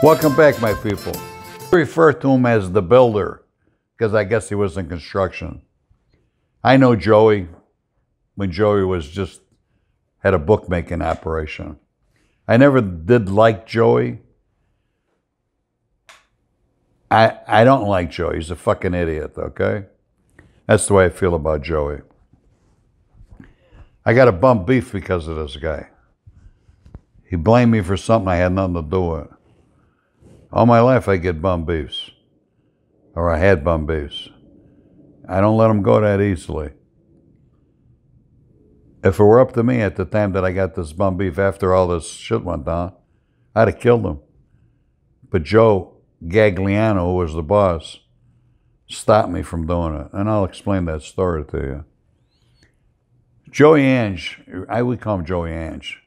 Welcome back, my people. I refer to him as the builder because I guess he was in construction. I know Joey when Joey was just had a bookmaking operation. I never did like Joey. I don't like Joey. He's a fucking idiot, okay? That's the way I feel about Joey. I got a bum beef because of this guy. He blamed me for something I had nothing to do with. All my life I get bum beefs. Or I had bum beefs. I don't let them go that easily. If it were up to me at the time that I got this bum beef after all this shit went down, I'd have killed him. But Joe Gagliano, who was the boss, stopped me from doing it. And I'll explain that story to you. Joey Ange, I would call him Joey Ange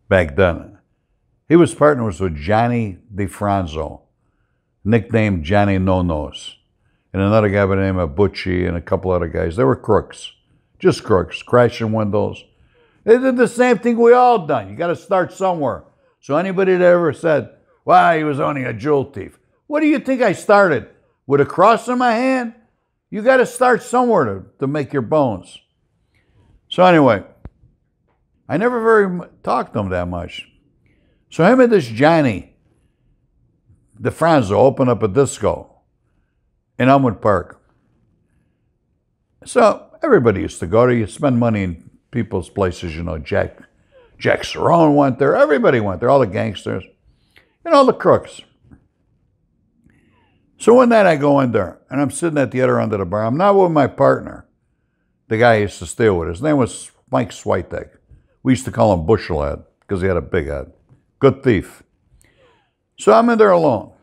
back then. He was partners with Johnny DeFranzo, nicknamed Johnny No-Nos, and another guy by the name of Butchie and a couple other guys. They were crooks, just crooks, crashing windows. They did the same thing we all done. You got to start somewhere. So anybody that ever said, well, he was only a jewel thief. What do you think I started? With a cross in my hand? You got to start somewhere to make your bones. So anyway, I never talked to him that much. So him and this Johnny DeFranzo opened up a disco in Elmwood Park. So everybody used to go there. You spend money in people's places, you know. Jack Cerrone went there. Everybody went there. All the gangsters. And all the crooks. So one night I go in there, and I'm sitting at the other end of the bar. I'm not with my partner, the guy I used to steal with. His name was Mike Switek. We used to call him Bushelhead because he had a big head. Good thief. So I'm in there alone.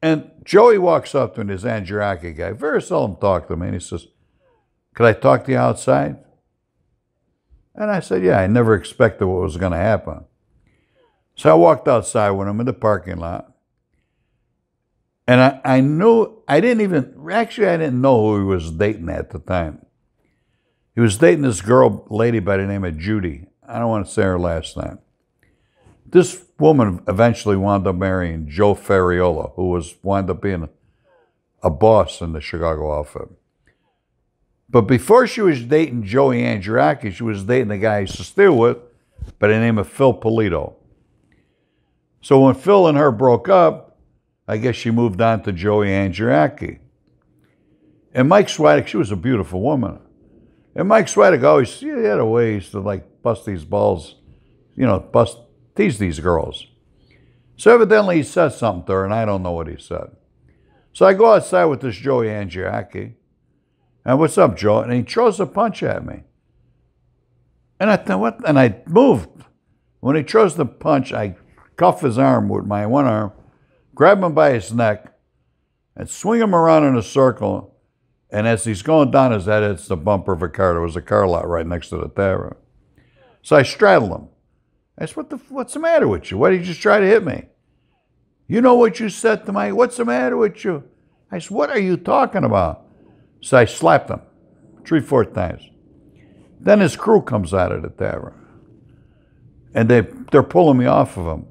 And Joey walks up to me, this Andriacchi guy. Very seldom talk to me. And he says, could I talk to you outside? And I said, yeah, I never expected what was going to happen. So I walked outside with him in the parking lot. And I didn't know who he was dating at the time. He was dating this lady by the name of Judy. I don't want to say her last name. This woman eventually wound up marrying Joe Ferriola, who wound up being a boss in the Chicago outfit. But before she was dating Joey Andriacchi, she was dating the guy I used to steal with by the name of Phil Polito. So when Phil and her broke up, I guess she moved on to Joey Andriacchi. And Mike Switek, she was a beautiful woman. And Mike Switek always, he had a way, he used to like bust these balls, you know, tease these girls. So evidently he said something to her, and I don't know what he said. So I go outside with this Joey Andriacchi, and what's up, Joe? And he throws a punch at me. And I thought, what? And I moved. When he throws the punch, I cuff his arm with my one arm, grab him by his neck, and swing him around in a circle. And as he's going down his head, it's the bumper of a car. There was a car lot right next to the tavern. So I straddle him. I said, what's the matter with you? Why did you just try to hit me? You know what you said to me? What's the matter with you? I said, what are you talking about? So I slapped him 3-4 times. Then his crew comes out of the tavern. And they're pulling me off of him.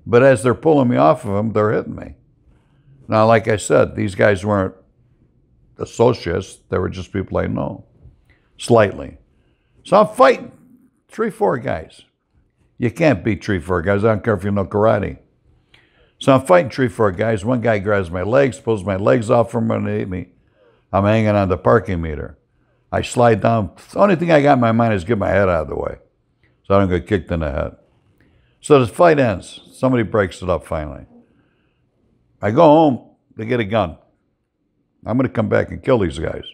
But as they're pulling me off of him, they're hitting me. Now, like I said, these guys weren't associates. They were just people I know. Slightly. So I'm fighting 3-4 guys. You can't beat 3-4 guys. I don't care if you know karate. So I'm fighting 3-4 guys. One guy grabs my legs, pulls my legs off from underneath me. I'm hanging on the parking meter. I slide down. The only thing I got in my mind is get my head out of the way so I don't get kicked in the head. So the fight ends. Somebody breaks it up finally. I go home. They get a gun. I'm going to come back and kill these guys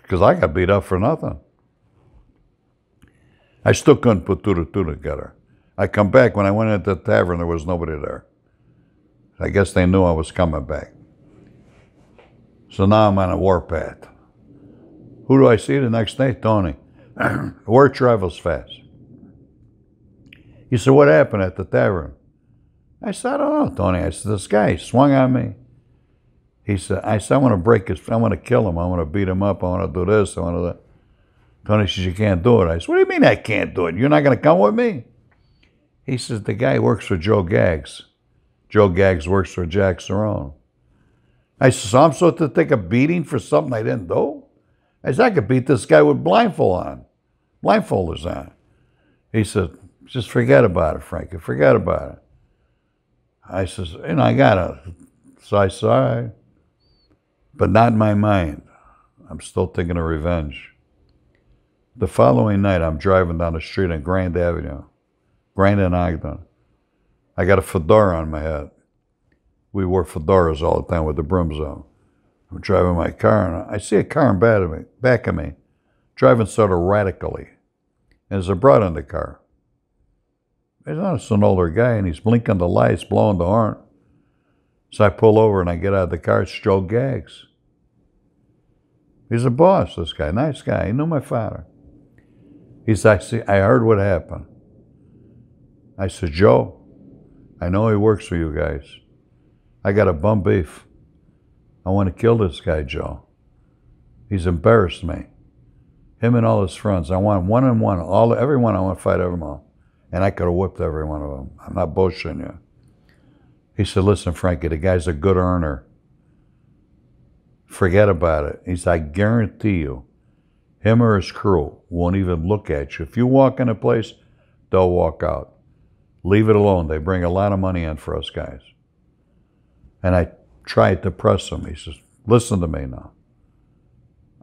because I got beat up for nothing. I still couldn't put two to two together. I come back. When I went into the tavern, there was nobody there. I guess they knew I was coming back. So now I'm on a warpath. Who do I see the next day? Tony. Word travels fast. He said, what happened at the tavern? I said, I don't know, Tony. I said, this guy swung on me. I said, I want to break his, I want to kill him. I want to beat him up. I want to do this. I want to do that. Tony says, you can't do it. I said, what do you mean I can't do it? You're not going to come with me? He says, the guy works for Joe Gags. Joe Gags works for Jack Cerrone. I said, so I'm supposed to take a beating for something I didn't do? I said, I could beat this guy with blindfolders on. He said, just forget about it, Frankie, forget about it. I says, I got it. So I said, all right. But not in my mind. I'm still thinking of revenge. The following night, I'm driving down the street on Grand Avenue, Grand and Ogden. I got a fedora on my head. We wore fedoras all the time with the brims on. I'm driving my car, and I see a car in back of me, driving sort of radically. And there's a broad in the car. He's not an older guy, and he's blinking the lights, blowing the horn. So I pull over, and I get out of the car. It's Joe Gags. He's a boss, this guy. Nice guy. He knew my father. He said, I heard what happened. I said, Joe, I know he works for you guys. I got a bum beef. I want to kill this guy, Joe. He's embarrassed me. Him and all his friends. I want one-on-one. Everyone, I want to fight everyone all. And I could have whipped every one of them. I'm not bullshitting you. He said, listen, Frankie, the guy's a good earner. Forget about it. He said, I guarantee you, him or his crew won't even look at you. If you walk in a place, they'll walk out. Leave it alone. They bring a lot of money in for us guys. And I tried to press him. He says, listen to me now.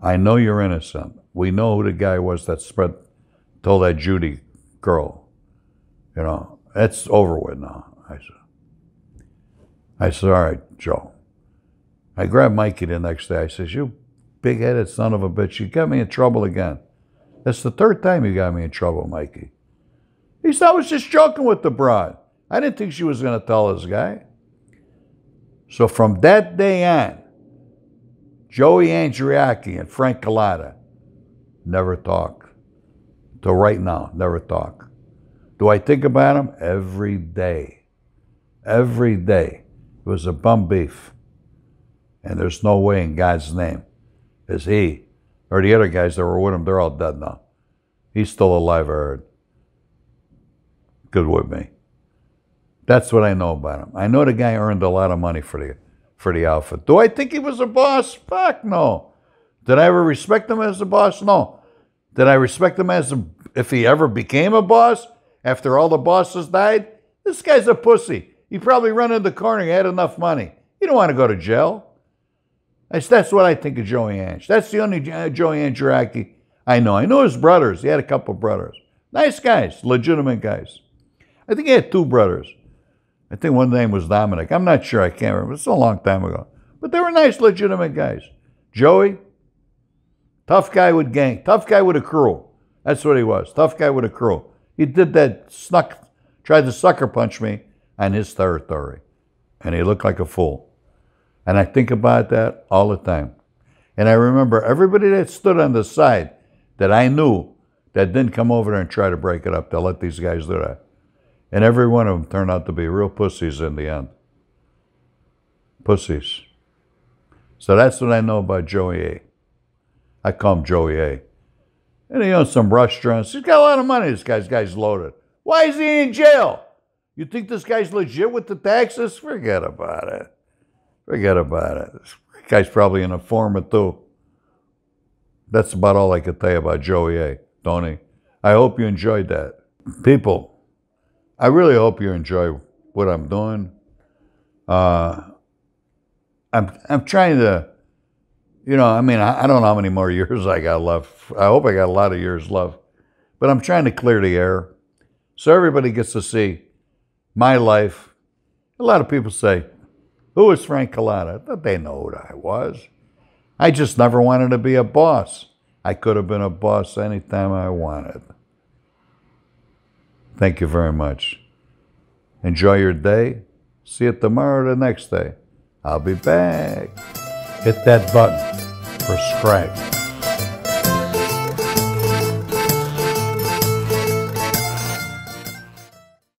I know you're innocent. We know who the guy was that told that Judy girl. That's over with now. I said, all right, Joe. I grabbed Mikey the next day. I says, you big-headed son of a bitch, you got me in trouble again. That's the third time you got me in trouble, Mikey. He said, I was just joking with the broad. I didn't think she was going to tell this guy. So from that day on, Joey Andriacchi and Frank Cullotta never talk. Till right now, never talk. Do I think about him? Every day. Every day. It was a bum beef. And there's no way in God's name is he, or the other guys that were with him, they're all dead now. He's still alive, I heard. Good with me. That's what I know about him. I know the guy earned a lot of money for the outfit. Do I think he was a boss? Fuck no. Did I ever respect him as a boss? No. Did I respect him if he ever became a boss after all the bosses died? This guy's a pussy. He probably run in the corner. He had enough money. He don't want to go to jail. That's what I think of Joey Andriacchi. That's the only Joey Andriacchi I know. I know his brothers. He had a couple of brothers. Nice guys, legitimate guys. I think he had two brothers. I think one name was Dominic. I'm not sure. I can't remember. It's a long time ago. But they were nice, legitimate guys. Joey, tough guy with gang. Tough guy with a crew. That's what he was. Tough guy with a crew. He did that, tried to sucker punch me on his territory. And he looked like a fool. And I think about that all the time. And I remember everybody that stood on the side that I knew that didn't come over there and try to break it up. They'll let these guys do that. And every one of them turned out to be real pussies in the end. Pussies. So that's what I know about Joey A. I call him Joey A. And he owns some restaurants. He's got a lot of money. This guy's loaded. Why is he in jail? You think this guy's legit with the taxes? Forget about it. Forget about it. This guy's probably an informant too. That's about all I could tell you about Joey A. Tony. I hope you enjoyed that. People, I really hope you enjoy what I'm doing. I'm trying to, I don't know how many more years I got left. I hope I got a lot of years left. But I'm trying to clear the air so everybody gets to see my life. A lot of people say, who is Frank Cullotta? They know who I was. I just never wanted to be a boss. I could have been a boss anytime I wanted. Thank you very much. Enjoy your day. See you tomorrow or the next day. I'll be back. Hit that button. Subscribe.